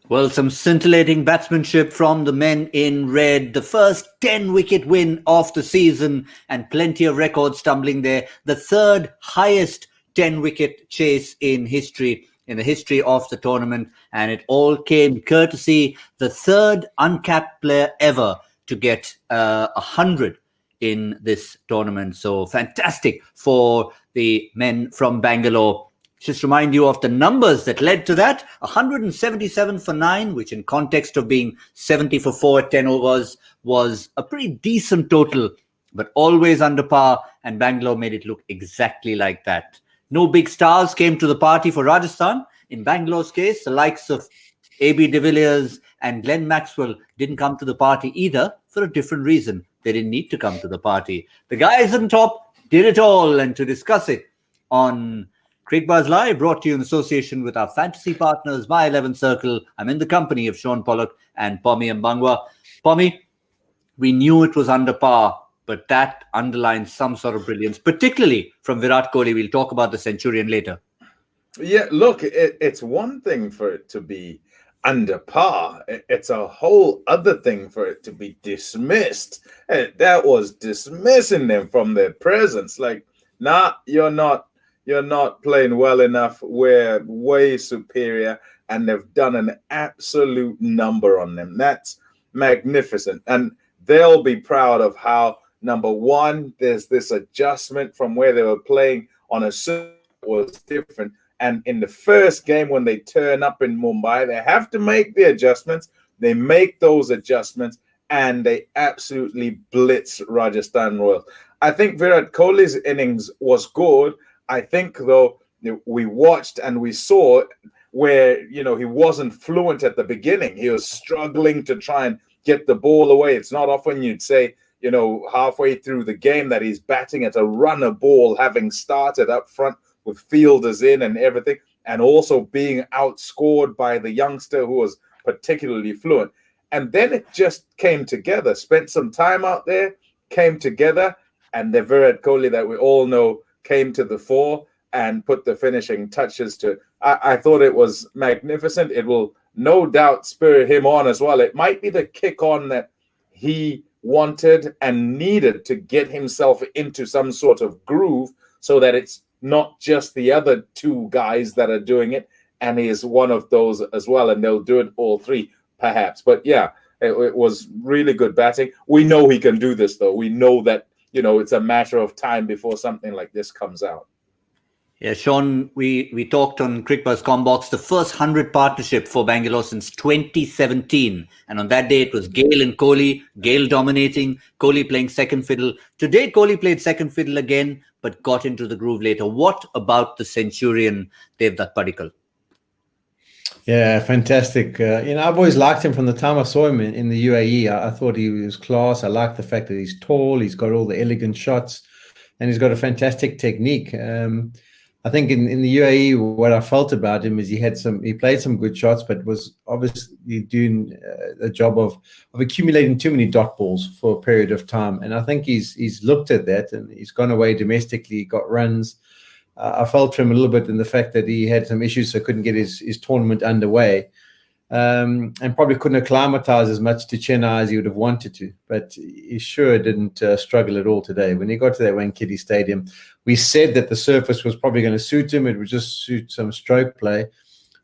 Well, some scintillating batsmanship from the men in red. The first 10-wicket win of the season and plenty of records tumbling there. The third highest 10-wicket chase in the history of the tournament. And it all came courtesy the third uncapped player ever to get 100 in this tournament. So fantastic for the men from Bangalore. Just remind you of the numbers that led to that. 177 for 9, which in context of being 70 for 4 at 10 overs was a pretty decent total, but always under par, and Bangalore made it look exactly like that. No big stars came to the party for Rajasthan. In Bangalore's case, the likes of A.B. de Villiers and Glenn Maxwell didn't come to the party either, for a different reason. They didn't need to come to the party. The guys on top did it all, and to discuss it on Cricbuzz Live, brought to you in association with our fantasy partners, My 11 Circle. I'm in the company of Shaun Pollock and Pommie Mbangwa. Pommie, we knew it was under par, but that underlines some sort of brilliance, particularly from Virat Kohli. We'll talk about the centurion later. Yeah, look, it's one thing for it to be under par. It's a whole other thing for it to be dismissed. That was dismissing them from their presence. Like, nah, you're not playing well enough. We're way superior. And they've done an absolute number on them. That's magnificent. And they'll be proud of how, number one, there's this adjustment from where they were playing on a circuit was different. And in the first game, when they turn up in Mumbai, they have to make the adjustments. They make those adjustments, and they absolutely blitz Rajasthan Royals. I think Virat Kohli's innings was good. I think, though, we watched and we saw where, he wasn't fluent at the beginning. He was struggling to try and get the ball away. It's not often you'd say, halfway through the game that he's batting at a runner ball, having started up front with fielders in and everything, and also being outscored by the youngster who was particularly fluent. And then it just came together, spent some time out there, came together, and the Virat Kohli that we all know came to the fore and put the finishing touches to it. I thought it was magnificent. It will no doubt spur him on as well. It might be the kick on that he wanted and needed to get himself into some sort of groove so that it's not just the other two guys that are doing it, and he is one of those as well, and they'll do it all three, perhaps. But yeah, it was really good batting. We know he can do this, though. We know that, it's a matter of time before something like this comes out. Yeah, Shaun, we talked on Cricbuzz Combox, the first 100 partnership for Bangalore since 2017. And on that day, it was Gale and Kohli, Gale dominating, Kohli playing second fiddle. Today, Kohli played second fiddle again, but got into the groove later. What about the centurion, Devdutt Padikkal? Yeah, fantastic. I've always liked him from the time I saw him in the UAE. I thought he was class. I like the fact that he's tall, he's got all the elegant shots, and he's got a fantastic technique. I think in the UAE, what I felt about him is he played some good shots, but was obviously doing a job of accumulating too many dot balls for a period of time. And I think he's looked at that, and he's gone away domestically, got runs. I felt for him a little bit in the fact that he had some issues, so couldn't get his tournament underway. And probably couldn't acclimatize as much to Chennai as he would have wanted to, but he sure didn't struggle at all today. When he got to that Wankhede Stadium, we said that the surface was probably going to suit him. It would just suit some stroke play,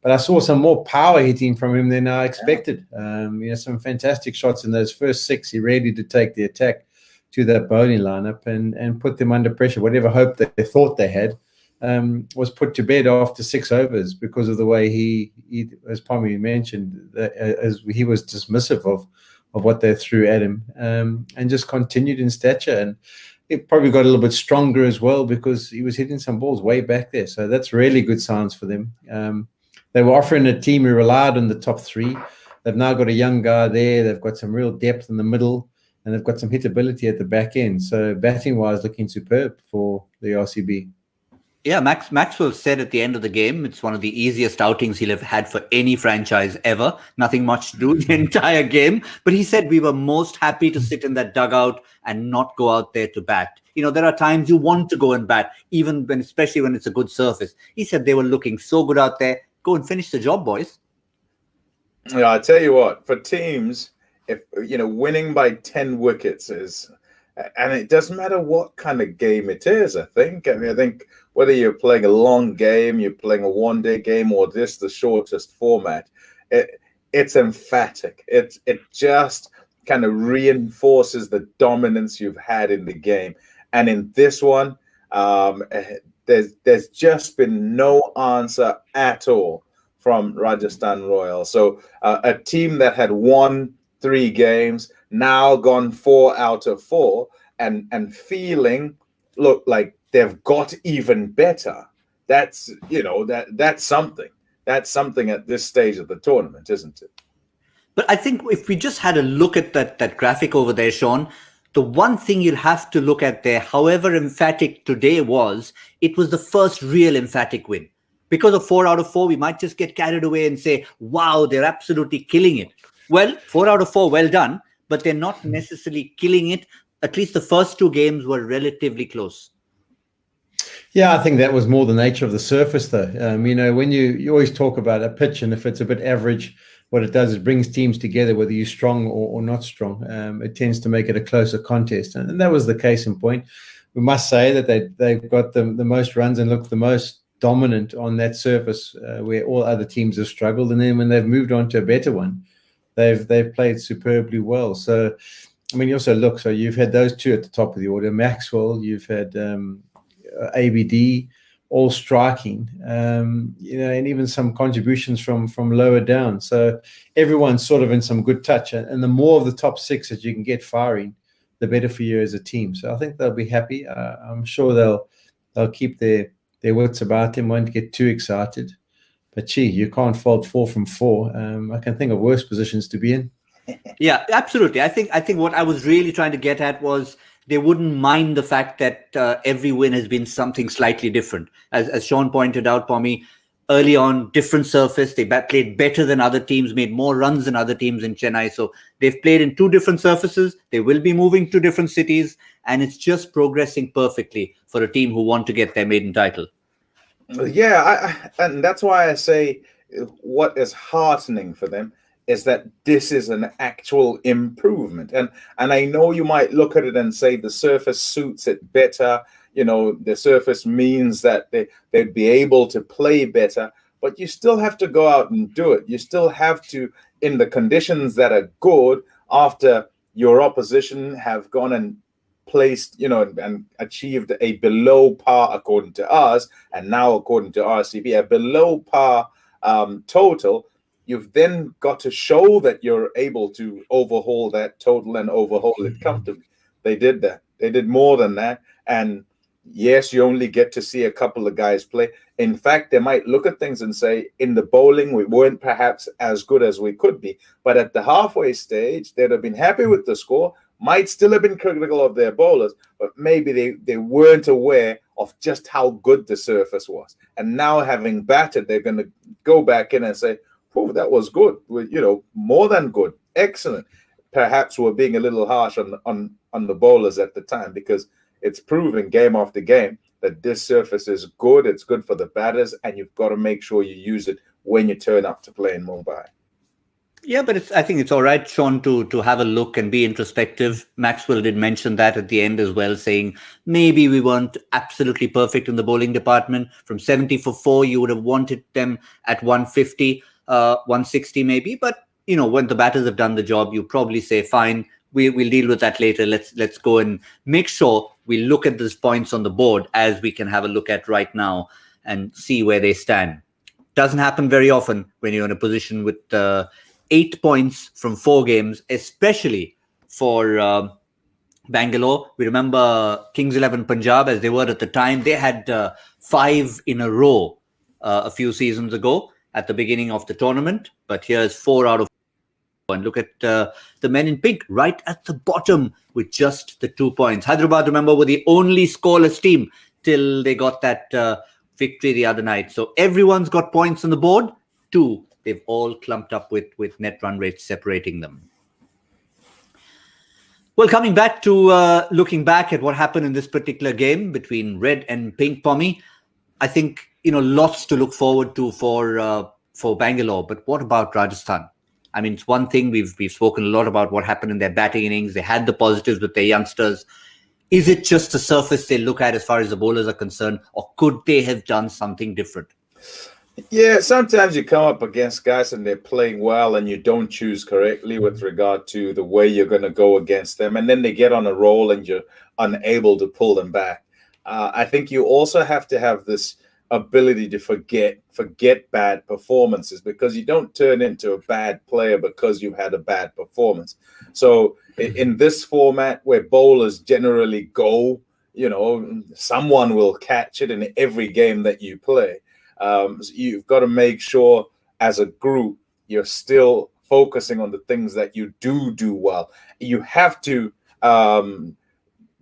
but I saw some more power hitting from him than I expected. Some fantastic shots in those first 6. He really did take the attack to that bowling lineup and put them under pressure. Whatever hope that they thought they had was put to bed after 6 overs because of the way he as Pommie mentioned, as he was dismissive of what they threw at him, and just continued in stature. And it probably got a little bit stronger as well because he was hitting some balls way back there. So that's really good signs for them. They were offering a team who relied on the top 3. They've now got a young guy there. They've got some real depth in the middle, and they've got some hitability at the back end. So batting-wise, looking superb for the RCB. Yeah, Maxwell said at the end of the game, it's one of the easiest outings he'll have had for any franchise ever. Nothing much to do the entire game. But he said we were most happy to sit in that dugout and not go out there to bat. There are times you want to go and bat, especially when it's a good surface. He said they were looking so good out there. Go and finish the job, boys. Yeah, I tell you what, for teams, if winning by 10 wickets is, and it doesn't matter what kind of game it is, I think. I think whether you're playing a long game, you're playing a one-day game, or this the shortest format, it's emphatic. It just kind of reinforces the dominance you've had in the game. And in this one, there's just been no answer at all from Rajasthan Royals. So a team that had won 3 games, now gone 4 out of 4, and feeling, look, like they've got even better. That's that's something. That's something at this stage of the tournament, isn't it? But I think if we just had a look at that graphic over there, Shaun, the one thing you'll have to look at there, however emphatic today was, it was the first real emphatic win. Because of 4 out of 4, we might just get carried away and say, wow, they're absolutely killing it. Well, 4 out of 4, well done, but they're not necessarily killing it. At least the first 2 games were relatively close. Yeah, I think that was more the nature of the surface, though. When you always talk about a pitch, and if it's a bit average, what it does is brings teams together, whether you're strong or not strong. It tends to make it a closer contest. And that was the case in point. We must say that they've got the most runs and looked the most dominant on that surface where all other teams have struggled. And then when they've moved on to a better one, they've played superbly well. So, you also look, so you've had those 2 at the top of the order. Maxwell, you've had ABD, all striking, and even some contributions from lower down. So everyone's sort of in some good touch. And the more of the top 6 that you can get firing, the better for you as a team. So I think they'll be happy. I'm sure they'll keep their wits about them, won't get too excited. But gee, you can't fault 4 from 4. I can think of worse positions to be in. Yeah, absolutely. I think what I was really trying to get at was they wouldn't mind the fact that every win has been something slightly different. As Shaun pointed out, Pommie, early on, different surface. They played better than other teams, made more runs than other teams in Chennai. So they've played in 2 different surfaces. They will be moving to different cities. And it's just progressing perfectly for a team who want to get their maiden title. Yeah, and that's why I say what is heartening for them is that this is an actual improvement. And I know you might look at it and say the surface suits it better. The surface means that they'd be able to play better, but you still have to go out and do it. You still have to, in the conditions that are good, after your opposition have gone and placed, and achieved a below par according to us, and now according to RCB, a below par total. You've then got to show that you're able to overhaul that total and overhaul it comfortably. They did that. They did more than that. And yes, you only get to see a couple of guys play. In fact, they might look at things and say, in the bowling, we weren't perhaps as good as we could be. But at the halfway stage, they'd have been happy with the score, might still have been critical of their bowlers, but maybe they weren't aware of just how good the surface was. And now having batted, they're going to go back in and say, oh, that was good. More than good. Excellent. Perhaps we're being a little harsh on the bowlers at the time, because it's proven game after game that this surface is good. It's good for the batters, and you've got to make sure you use it when you turn up to play in Mumbai. Yeah, but I think it's all right, Shaun, to have a look and be introspective. Maxwell did mention that at the end as well, saying maybe we weren't absolutely perfect in the bowling department. From 70 for 4, you would have wanted them at 150. 160 maybe, but when the batters have done the job, you probably say, fine, we'll deal with that later. Let's go and make sure we look at these points on the board, as we can have a look at right now, and see where they stand. Doesn't happen very often when you're in a position with 8 points from 4 games, especially for Bangalore. We remember Kings 11 Punjab, as they were at the time. They had 5 in a row a few seasons ago at the beginning of the tournament, but here's 4 out of 4. And look at the men in pink right at the bottom with just the 2 points. Hyderabad, remember, were the only scoreless team till they got that victory the other night. So everyone's got points on the board. 2, they've all clumped up with net run rates separating them. Well, coming back to looking back at what happened in this particular game between red and pink, Pommie, I think, lots to look forward to for Bangalore. But what about Rajasthan? I mean, it's one thing, we've spoken a lot about what happened in their batting innings. They had the positives with their youngsters. Is it just the surface they look at as far as the bowlers are concerned, or could they have done something different? Yeah, sometimes you come up against guys and they're playing well and you don't choose correctly with regard to the way you're going to go against them. And then they get on a roll and you're unable to pull them back. I think you also have to have this ability to forget bad performances, because you don't turn into a bad player because you had a bad performance. So in this format where bowlers generally go, someone will catch it in every game that you play. So you've got to make sure as a group you're still focusing on the things that you do well. You have to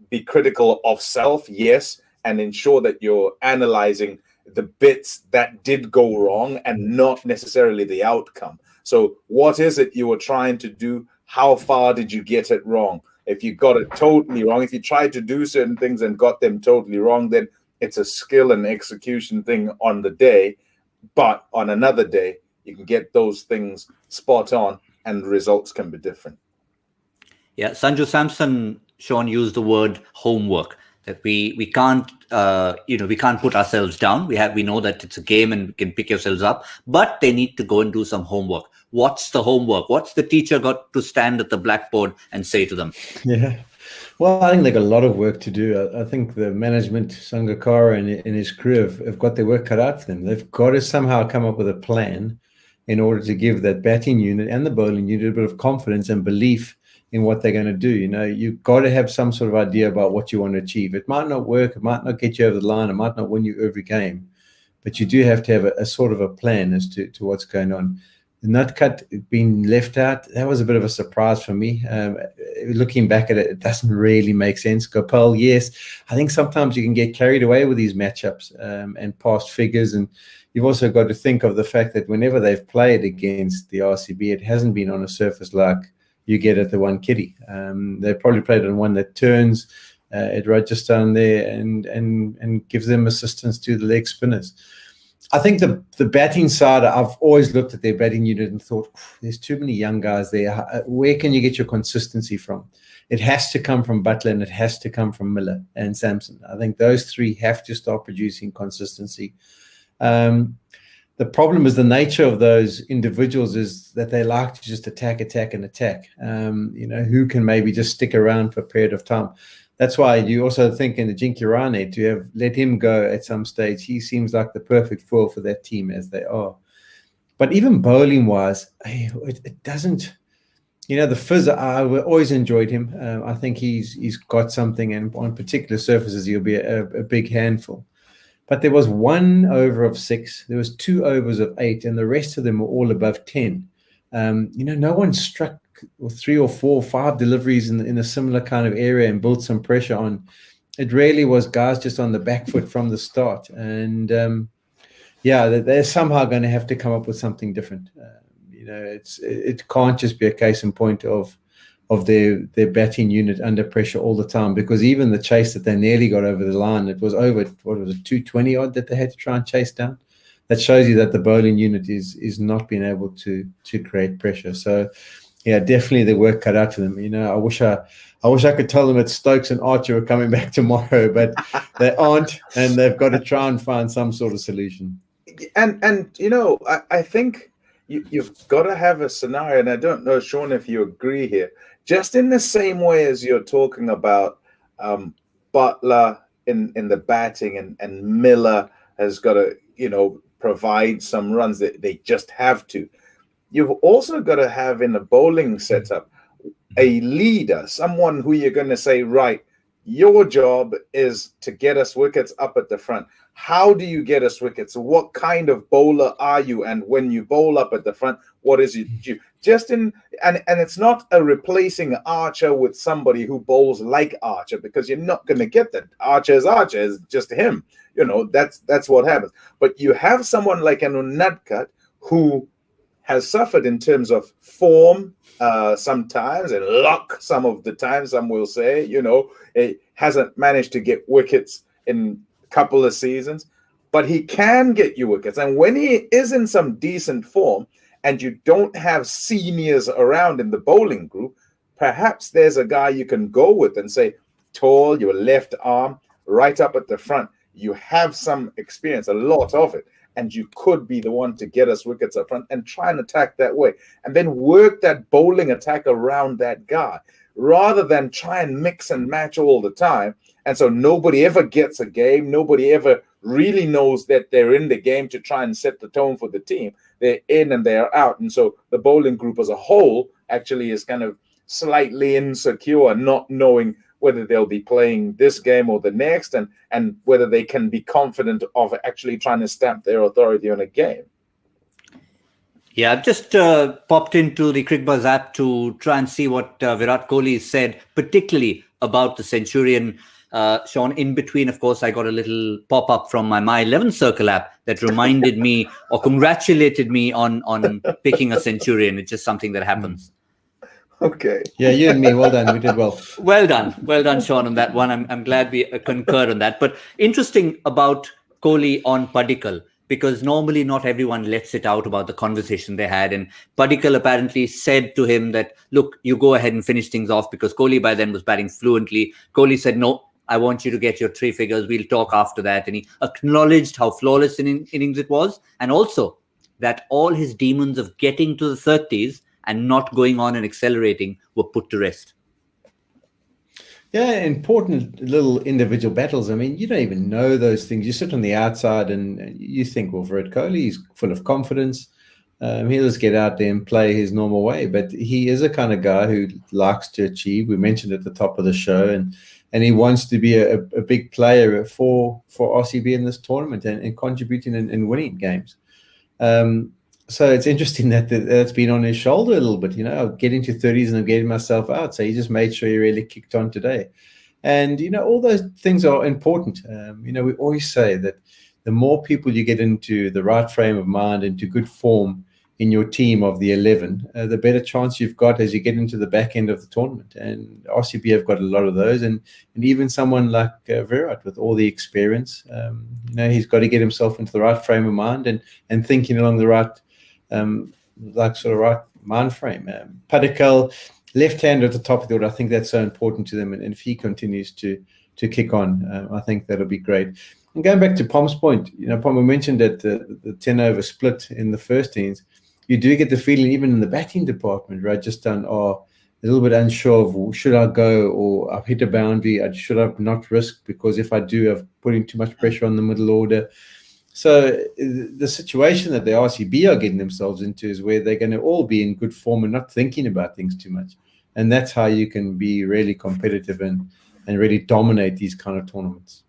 be critical of self, yes, and ensure that you're analyzing the bits that did go wrong and not necessarily the outcome. So what is it you were trying to do? How far did you get it wrong? If you got it totally wrong, if you tried to do certain things and got them totally wrong, then it's a skill and execution thing on the day. But on another day, you can get those things spot on and the results can be different. Yeah, Sanju Samson, Shaun, used the word homework, that we can't we can't put ourselves down. We know that it's a game and we can pick yourselves up, but they need to go and do some homework. What's the homework? What's the teacher got to stand at the blackboard and say to them? Yeah, well, I think they got a lot of work to do. I think the management, Sangakkara and his crew have got their work cut out for them. They've got to somehow come up with a plan in order to give that batting unit and the bowling unit a bit of confidence and belief in what they're going to do. You've got to have some sort of idea about what you want to achieve. It might not work. It might not get you over the line. It might not win you every game. But you do have to have a sort of a plan as to what's going on. The nut cut being left out, that was a bit of a surprise for me. Looking back at it, it doesn't really make sense. Gopal, yes. I think sometimes you can get carried away with these matchups and past figures. And you've also got to think of the fact that whenever they've played against the RCB, it hasn't been on a surface like you get at the one kitty. They probably played on one that turns at Rajasthan there and gives them assistance to the leg spinners. I think the batting side, I've always looked at their batting unit and thought, there's too many young guys there. Where can you get your consistency from? It has to come from Butler and it has to come from Miller and Samson. I think those three have to start producing consistency. The problem is the nature of those individuals is that they like to just attack. Who can maybe just stick around for a period of time. That's why you also think in the Jinky Rane to have let him go at some stage. He seems like the perfect foil for that team as they are. But even bowling-wise, it doesn't. The Fizz, I always enjoyed him. I think he's got something, and on particular surfaces, he'll be a big handful. But there was 1 over of 6. There was 2 overs of 8, and the rest of them were all above 10. No one struck 3 or 4 or 5 deliveries in a similar kind of area and built some pressure on. It really was guys just on the back foot from the start. And, they're somehow going to have to come up with something different. It can't just be a case in point of their batting unit under pressure all the time, because even the chase that they nearly got over the line, it was over, 220 odd that they had to try and chase down. That shows you that the bowling unit is not being able to create pressure. So, yeah, definitely the work cut out for them. I wish I could tell them that Stokes and Archer are coming back tomorrow, but they aren't, and they've got to try and find some sort of solution. And I think you've got to have a scenario, and I don't know, Shaun, if you agree here. Just in the same way as you're talking about Butler in the batting and Miller has got to, provide some runs that they just have to. You've also got to have in the bowling setup a leader, someone who you're going to say, right, your job is to get us wickets up at the front. How do you get us wickets? What kind of bowler are you? And when you bowl up at the front, what is it? just in, and it's not a replacing Archer with somebody who bowls like Archer, because you're not going to get that. Archer is just him. That's what happens. But you have someone like an Unadkat who has suffered in terms of form sometimes, and luck some of the time, some will say. It hasn't managed to get wickets in a couple of seasons, but he can get you wickets. And when he is in some decent form and you don't have seniors around in the bowling group, perhaps there's a guy you can go with and say, tall, your left arm, right up at the front. You have some experience, a lot of it, and you could be the one to get us wickets up front and try and attack that way. And then work that bowling attack around that guy, rather than try and mix and match all the time. And so nobody ever gets a game. Nobody ever really knows that they're in the game to try and set the tone for the team. They're in and they're out. And so the bowling group as a whole actually is kind of slightly insecure, not knowing whether they'll be playing this game or the next, and whether they can be confident of actually trying to stamp their authority on a game. Yeah, I've just popped into the Cricbuzz app to try and see what Virat Kohli said, particularly about the Centurion. Shaun, in between, of course, I got a little pop-up from my 11 Circle app that reminded me or congratulated me on picking a Centurion. It's just something that happens. Okay. Yeah, you and me, well done. We did well. Well done, Shaun, on that one. I'm glad we concur on that. But interesting about Kohli on Padikkal, because normally not everyone lets it out about the conversation they had. And Padikkal apparently said to him that, look, you go ahead and finish things off, because Kohli by then was batting fluently. Kohli said, no, I want you to get your 3 figures. We'll talk after that. And he acknowledged how flawless an innings it was. And also that all his demons of getting to the 30s and not going on and accelerating were put to rest. Yeah, important little individual battles. I mean, you don't even know those things. You sit on the outside and you think, well, Virat Kohli is full of confidence. He'll just get out there and play his normal way. But he is a kind of guy who likes to achieve. We mentioned at the top of the show, and he wants to be a big player for RCB in this tournament and contributing and winning games. So it's interesting that's been on his shoulder a little bit. I'm getting to 30s and I'm getting myself out. So he just made sure he really kicked on today. And, all those things are important. We always say that the more people you get into the right frame of mind, into good form in your team of the 11, the better chance you've got as you get into the back end of the tournament. And RCB have got a lot of those. And even someone like Virat with all the experience, he's got to get himself into the right frame of mind and thinking along the right right mind frame. Padikkal, left hand at the top of the order, I think that's so important to them. And if he continues to kick on, I think that'll be great. And going back to Pom's point, Pom mentioned that the 10-over split in the first innings, you do get the feeling even in the batting department, Rajasthan are a little bit unsure of, should I go, or I've hit a boundary, should I not risk, because if I do, I've putting too much pressure on the middle order. So the situation that the RCB are getting themselves into is where they're going to all be in good form and not thinking about things too much. And that's how you can be really competitive and really dominate these kind of tournaments.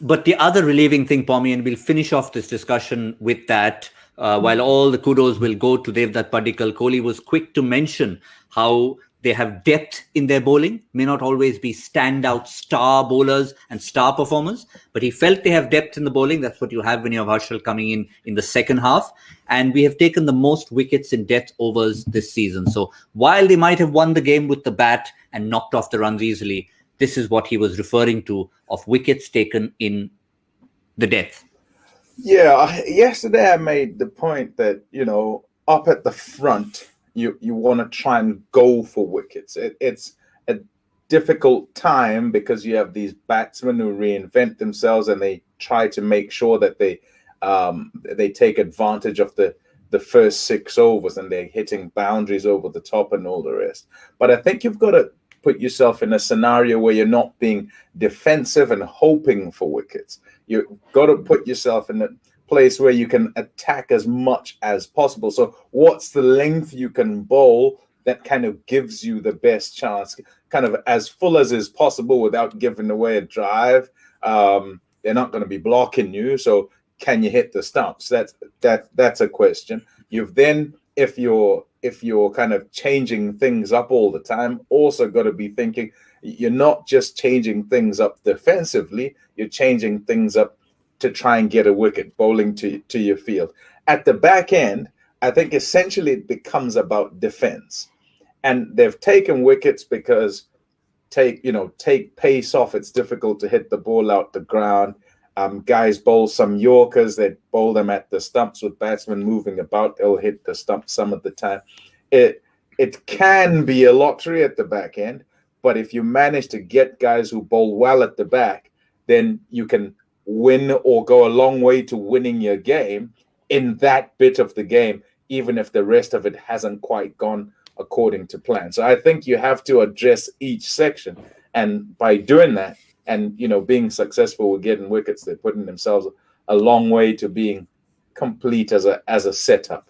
But the other relieving thing, Pommie, and we'll finish off this discussion with that, while all the kudos will go to Devdutt Padikkal, Kohli was quick to mention how they have depth in their bowling, may not always be standout star bowlers and star performers, but he felt they have depth in the bowling. That's what you have when you have Harshal coming in the second half. And we have taken the most wickets in death overs this season. So while they might have won the game with the bat and knocked off the runs easily, this is what he was referring to, of wickets taken in the death. Yeah, yesterday I made the point that, up at the front, you want to try and go for wickets. It's a difficult time because you have these batsmen who reinvent themselves and they try to make sure that they take advantage of the first 6 overs and they're hitting boundaries over the top and all the rest. But I think you've got to put yourself in a scenario where you're not being defensive and hoping for wickets. You've got to put yourself in a place where you can attack as much as possible. So what's the length you can bowl that kind of gives you the best chance, kind of as full as is possible without giving away a drive? They're not going to be blocking you. So can you hit the stumps? That's a question. You've then, if you're if you're kind of changing things up all the time, also got to be thinking you're not just changing things up defensively, you're changing things up to try and get a wicket, bowling to your field. At the back end, I think essentially it becomes about defense. And they've taken wickets because take pace off. It's difficult to hit the ball out the ground. Guys bowl some Yorkers. They bowl them at the stumps with batsmen moving about. They'll hit the stumps some of the time. It can be a lottery at the back end, but if you manage to get guys who bowl well at the back, then you can win or go a long way to winning your game in that bit of the game, even if the rest of it hasn't quite gone according to plan. So I think you have to address each section, and by doing that, and being successful with getting wickets, they're putting themselves a long way to being complete as a setup.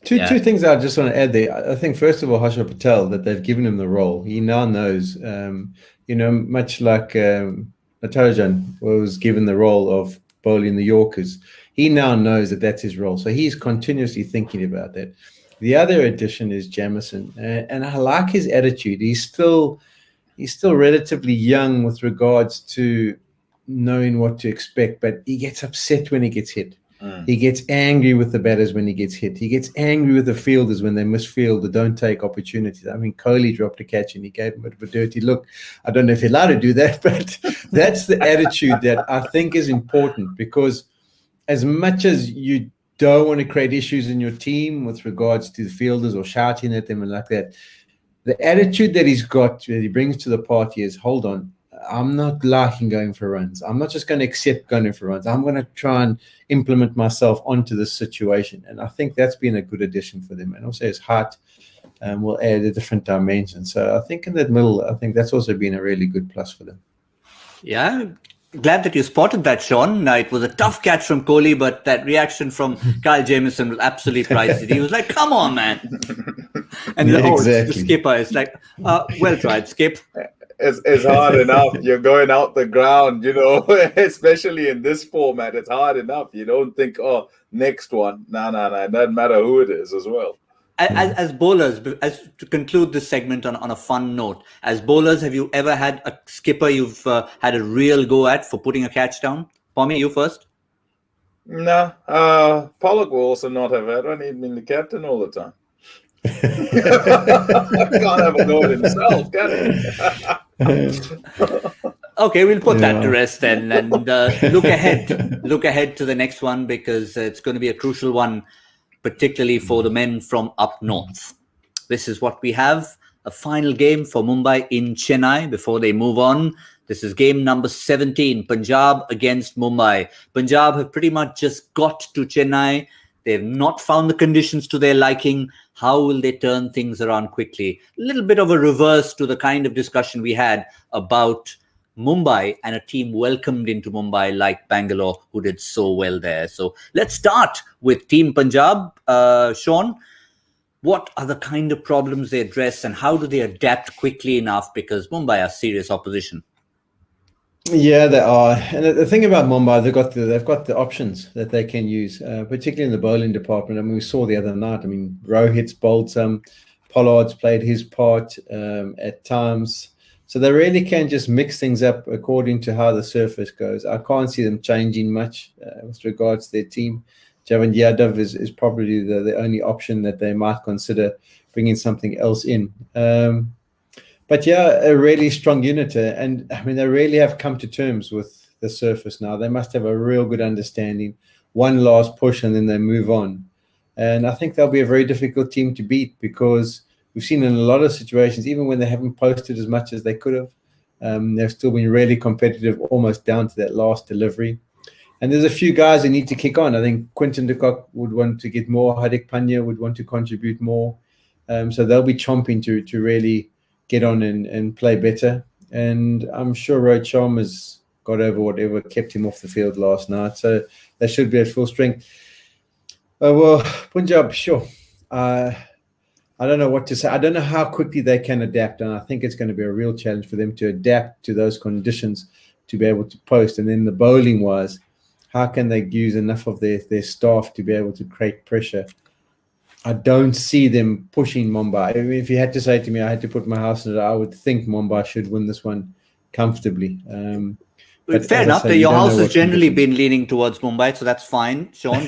Two things I just want to add there. I think first of all, Harsha Patel, that they've given him the role. He now knows, much like Natarajan was given the role of bowling the Yorkers. He now knows that that's his role. So he's continuously thinking about that. The other addition is Jamieson, and I like his attitude. He's still relatively young with regards to knowing what to expect, but he gets upset when he gets hit. He gets angry with the batters when he gets hit. He gets angry with the fielders when they misfield or don't take opportunities. I mean, Kohli dropped a catch and he gave him a bit of a dirty look. I don't know if you're allowed to do that, but that's the attitude that I think is important, because as much as you don't want to create issues in your team with regards to the fielders or shouting at them and like that, the attitude that he's got, that he brings to the party is, hold on, I'm not liking going for runs. I'm not just going to accept going for runs. I'm going to try and implement myself onto this situation. And I think that's been a good addition for them. And also his heart will add a different dimension. So I think in that middle, I think that's also been a really good plus for them. Yeah. Glad that you spotted that, Shaun. It was a tough catch from Kohli, but that reaction from Kyle Jamieson was absolutely priceless. He was like, come on, man. And the skipper is like, well tried, Skip. It's hard enough. You're going out the ground, especially in this format. It's hard enough. You don't think, next one. No. It doesn't matter who it is as well. As bowlers, to conclude this segment on a fun note, as bowlers, have you ever had a skipper you've had a real go at for putting a catch down? Pommie, you first. No. Pollock will also not have had one. He'd been the captain all the time. Can't have a go at himself, can he? Okay, we'll put that to rest then, and look ahead to the next one, because it's going to be a crucial one, particularly for the men from up north. This is what we have, a final game for Mumbai in Chennai before they move on. This is game number 17, Punjab against Mumbai. Punjab have pretty much just got to Chennai. They've not found the conditions to their liking. How will they turn things around quickly? A little bit of a reverse to the kind of discussion we had about Mumbai and a team welcomed into Mumbai like Bangalore, who did so well there. So let's start with Team Punjab. Shaun, what are the kind of problems they address and how do they adapt quickly enough? Because Mumbai are serious opposition. Yeah, they are. And the thing about Mumbai, they've got the options that they can use, particularly in the bowling department. I mean, we saw the other night. I mean, Rohit's bowled some, Pollard's played his part at times. So they really can just mix things up according to how the surface goes. I can't see them changing much with regards to their team. Javed Yadav is probably the only option that they might consider bringing something else in. But yeah, a really strong unit. And I mean, they really have come to terms with the surface now. They must have a real good understanding. One last push and then they move on. And I think they'll be a very difficult team to beat, because we've seen in a lot of situations, even when they haven't posted as much as they could have, they've still been really competitive, almost down to that last delivery. And there's a few guys who need to kick on. I think Quinton de Kock would want to get more. Hardik Pandya would want to contribute more. So they'll be chomping to really get on and play better. And I'm sure Rohit Sharma's got over whatever kept him off the field last night. So they should be at full strength. Well, Punjab, sure. I don't know what to say. I don't know how quickly they can adapt. And I think it's going to be a real challenge for them to adapt to those conditions to be able to post. And then the bowling-wise, how can they use enough of their staff to be able to create pressure? I don't see them pushing Mumbai. If you had to say to me, I had to put my house in it, I would think Mumbai should win this one comfortably. But fair enough. say, Your house has generally been leaning towards Mumbai, so that's fine, Shaun.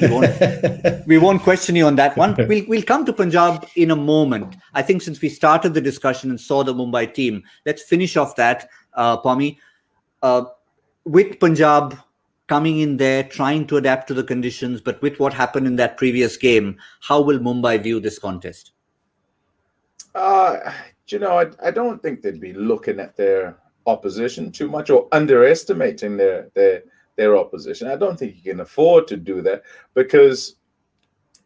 We won't question you on that one. We'll come to Punjab in a moment. I think since we started the discussion and saw the Mumbai team, let's finish off that, Pommie. With Punjab coming in there, trying to adapt to the conditions, but with what happened in that previous game, how will Mumbai view this contest? I don't think they'd be looking at their opposition too much or underestimating their opposition. I don't think you can afford to do that because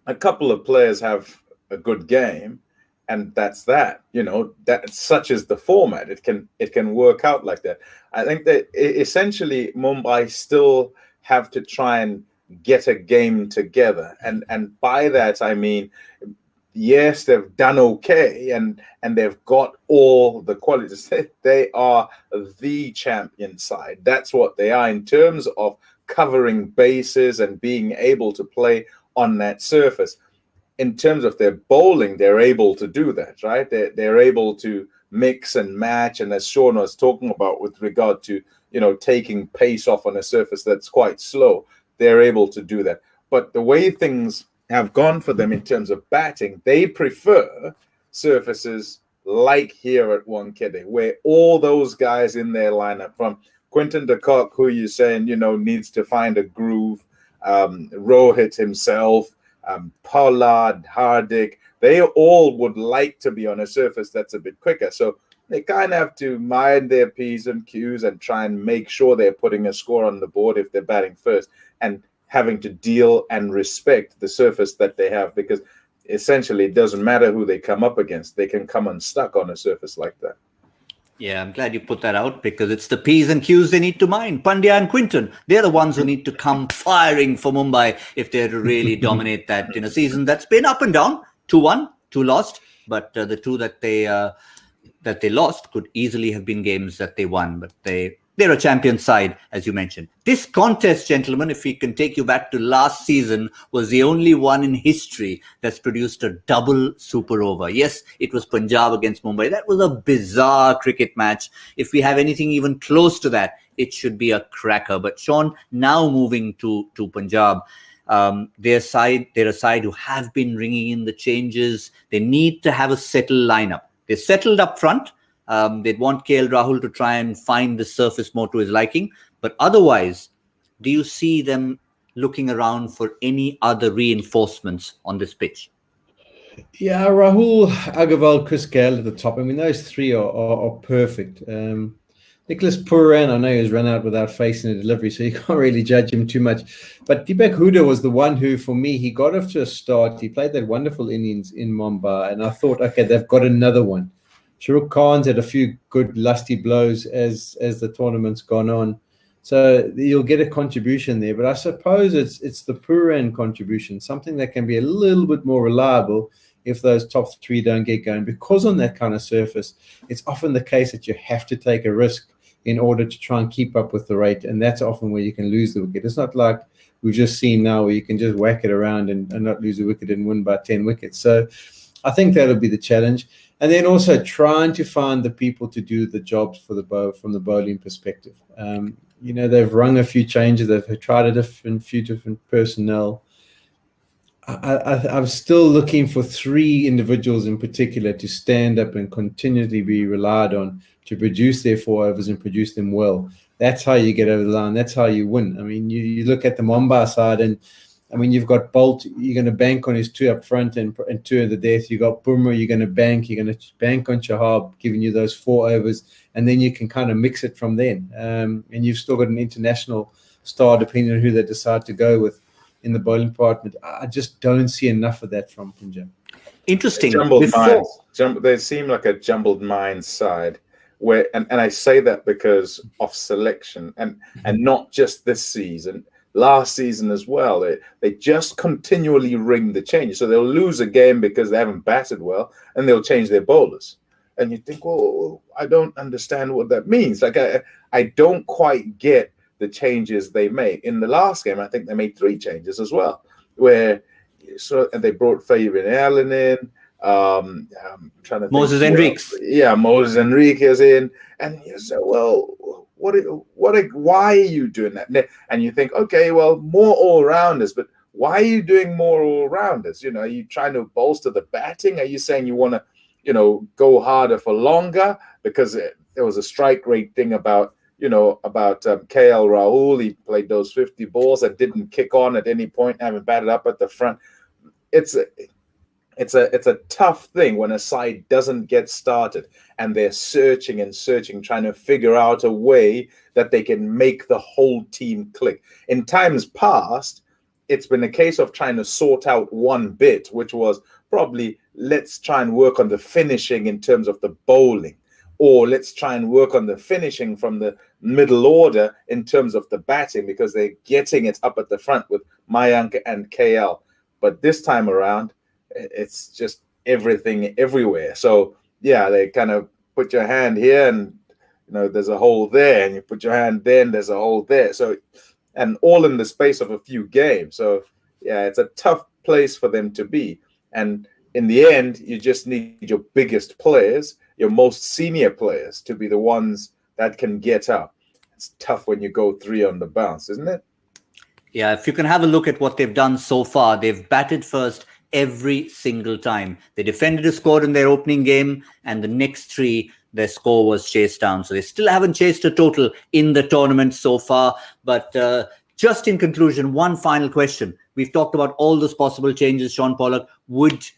a couple of players have a good game, and that's that. That such is the format. It can work out like that. I think that essentially Mumbai still have to try and get a game together, and by that I mean, yes, they've done okay, and they've got all the qualities. They are the champion side. That's what they are in terms of covering bases and being able to play on that surface. In terms of their bowling, they're able to do that, right? They're able to mix and match, and as Shaun was talking about with regard to taking pace off on a surface that's quite slow, they're able to do that. But the way things have gone for them in terms of batting, they prefer surfaces like here at Wankhede, where all those guys in their lineup, from Quinton de Kock, who you're saying needs to find a groove, Rohit himself, Pollard, Hardik, they all would like to be on a surface that's a bit quicker. So they kind of have to mind their P's and Q's and try and make sure they're putting a score on the board if they're batting first, and having to deal and respect the surface that they have, because essentially it doesn't matter who they come up against. They can come unstuck on a surface like that. Yeah, I'm glad you put that out, because it's the P's and Q's they need to mind. Pandya and Quinton, they're the ones who need to come firing for Mumbai if they're to really dominate that in a season that's been up and down. 2-1, 2 lost, but the 2 that they lost could easily have been games that they won, but they're a champion side, as you mentioned. This contest, gentlemen, if we can take you back to last season, was the only one in history that's produced a double super over. Yes, it was Punjab against Mumbai. That was a bizarre cricket match. If we have anything even close to that, it should be a cracker. But Shaun, now moving to Punjab, they're a side who have been ringing in the changes. They need to have a settled lineup. They're settled up front. They'd want KL Rahul to try and find the surface more to his liking. But otherwise, do you see them looking around for any other reinforcements on this pitch? Yeah, Rahul, Agarwal, Chris Gale at the top. I mean, those three are perfect. Nicholas Pooran, I know he's run out without facing a delivery, so you can't really judge him too much. But Deepak Hooda was the one who, for me, he got off to a start. He played that wonderful innings in Mumbai, and I thought, okay, they've got another one. Shahrukh Khan's had a few good lusty blows as the tournament's gone on. So you'll get a contribution there. But I suppose it's the Pooran contribution, something that can be a little bit more reliable if those top three don't get going. Because on that kind of surface, it's often the case that you have to take a risk in order to try and keep up with the rate. And that's often where you can lose the wicket. It's not like we've just seen now where you can just whack it around and not lose a wicket and win by 10 wickets. So I think that'll be the challenge. And then also trying to find the people to do the jobs for from the bowling perspective. They've rung a few changes. They've tried a few different personnel. I'm still looking for 3 individuals in particular to stand up and continually be relied on to produce their 4 overs and produce them well. That's how you get over the line. That's how you win. I mean, you look at the Mumbai side, and I mean, you've got Bolt, you're going to bank on his 2 up front and 2 at the death. You've got Bumrah, you're going to bank on Chahab, giving you those 4 overs, and then you can kind of mix it from then. And you've still got an international star, depending on who they decide to go with in the bowling department. I just don't see enough of that from Punjab. Interesting. They seem like a jumbled mind side. And I say that because of selection and not just this season. Last season as well, they just continually ring the changes. So they'll lose a game because they haven't batted well, and they'll change their bowlers. And you think, well, I don't understand what that means. Like, I don't quite get the changes they make. In the last game, I think they made 3 changes as well, where and they brought Fabian Allen in. I'm trying to think. Moses Henriques. Yeah, Moses Henriques in, and you say, well, why are you doing that? And you think, okay, well, more all-rounders, but why are you doing more all-rounders? You know, are you trying to bolster the batting? Are you saying you want to, you know, go harder for longer? Because there was a strike rate thing about KL Rahul. He played those 50 balls and didn't kick on at any point, haven't batted up at the front. It's a tough thing when a side doesn't get started and they're searching, trying to figure out a way that they can make the whole team click. In times past, it's been a case of trying to sort out one bit, which was probably let's try and work on the finishing in terms of the bowling, or let's try and work on the finishing from the middle order in terms of the batting, because they're getting it up at the front with Mayank and KL. But this time around, it's just everything everywhere. So yeah, they kind of put your hand here and there's a hole there, and you put your hand there and there's a hole there. So, and all in the space of a few games. So yeah, it's a tough place for them to be. And in the end, you just need your biggest players, your most senior players, to be the ones that can get up. It's tough when you go 3 on the bounce, isn't it? Yeah, if you can have a look at what they've done so far, they've batted first every single time. They defended a score in their opening game, and the next 3, their score was chased down. So they still haven't chased a total in the tournament so far. But just in conclusion, one final question. We've talked about all those possible changes, Shaun Pollock. with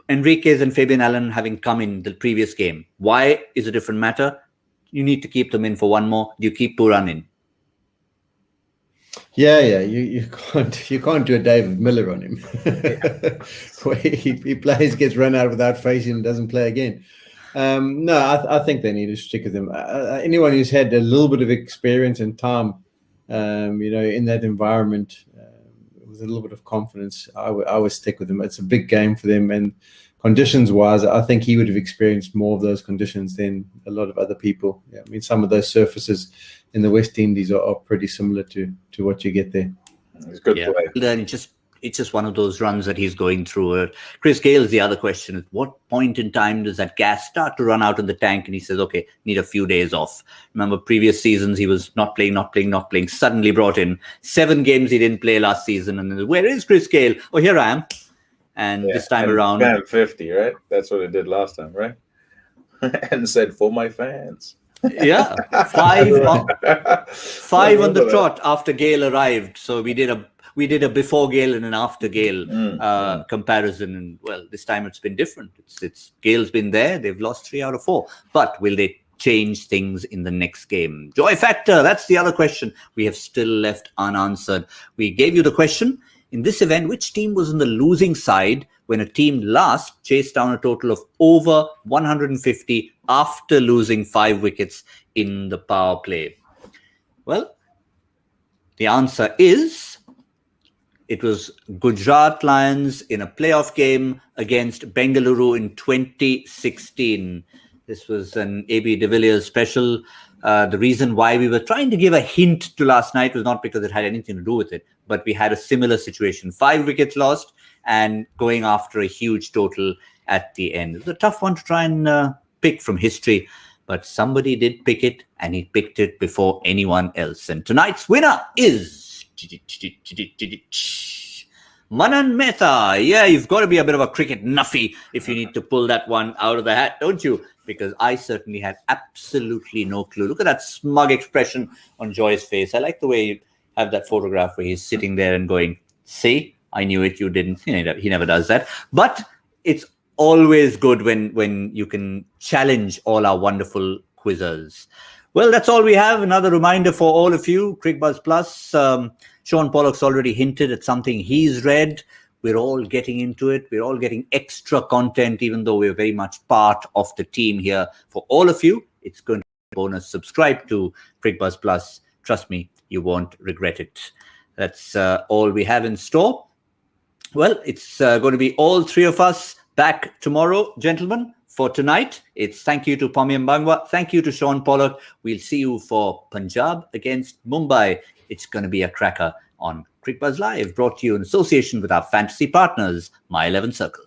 Henriques and Fabian Allen having come in the previous game, why is a different matter? You need to keep them in for one more. Do you keep Pooran in? Yeah, you can't do a David Miller on him. Where he plays, gets run out without facing, and doesn't play again. No, I think they need to stick with him. Anyone who's had a little bit of experience and time, in that environment, with a little bit of confidence, I would stick with him. It's a big game for them, and conditions-wise, I think he would have experienced more of those conditions than a lot of other people. Yeah, I mean, some of those surfaces in the West Indies are pretty similar to what you get there. It's good play. Then it's just one of those runs that he's going through. Chris Gale is the other question. At what point in time does that gas start to run out in the tank? And he says, okay, need a few days off. Remember, previous seasons, he was not playing, suddenly brought in. 7 games he didn't play last season. And then, where is Chris Gale? Oh, here I am. And this time around... 50, right? That's what it did last time, right? And said, for my fans. Yeah, 5 on the trot after Gale arrived. So we did a before Gale and an after Gale comparison, and well, this time it's been different. It's Gale's been there. They've lost 3 out of 4, but will they change things in the next game? Joy factor. That's the other question we have still left unanswered. We gave you the question. In this event, which team was on the losing side when a team last chased down a total of over 150 after losing 5 wickets in the power play? Well, the answer is it was Gujarat Lions in a playoff game against Bengaluru in 2016. This was an AB de Villiers special. The reason why we were trying to give a hint to last night was not because it had anything to do with it, but we had a similar situation. 5 wickets lost and going after a huge total at the end. It was a tough one to try and pick from history, but somebody did pick it, and he picked it before anyone else. And tonight's winner is Manan Mehta. Yeah, you've got to be a bit of a cricket nuffy if you need to pull that one out of the hat, don't you? Because I certainly had absolutely no clue. Look at that smug expression on Joy's face. I like the way you have that photograph where he's sitting there and going, see, I knew it, you didn't. He never does that. But it's always good when you can challenge all our wonderful quizzers. Well, that's all we have. Another reminder for all of you, Cricbuzz Plus. Shaun Pollock's already hinted at something he's read. We're all getting into it. We're all getting extra content, even though we're very much part of the team here. For all of you, it's going to be a bonus. Subscribe to Cricbuzz Plus. Trust me, you won't regret it. That's all we have in store. Well, it's going to be all 3 of us back tomorrow, gentlemen, For tonight, it's thank you to Pommie Mbangwa. Thank you to Shaun Pollock. We'll see you for Punjab against Mumbai. It's going to be a cracker on Cricbuzz Live, brought to you in association with our fantasy partners, My 11 Circle.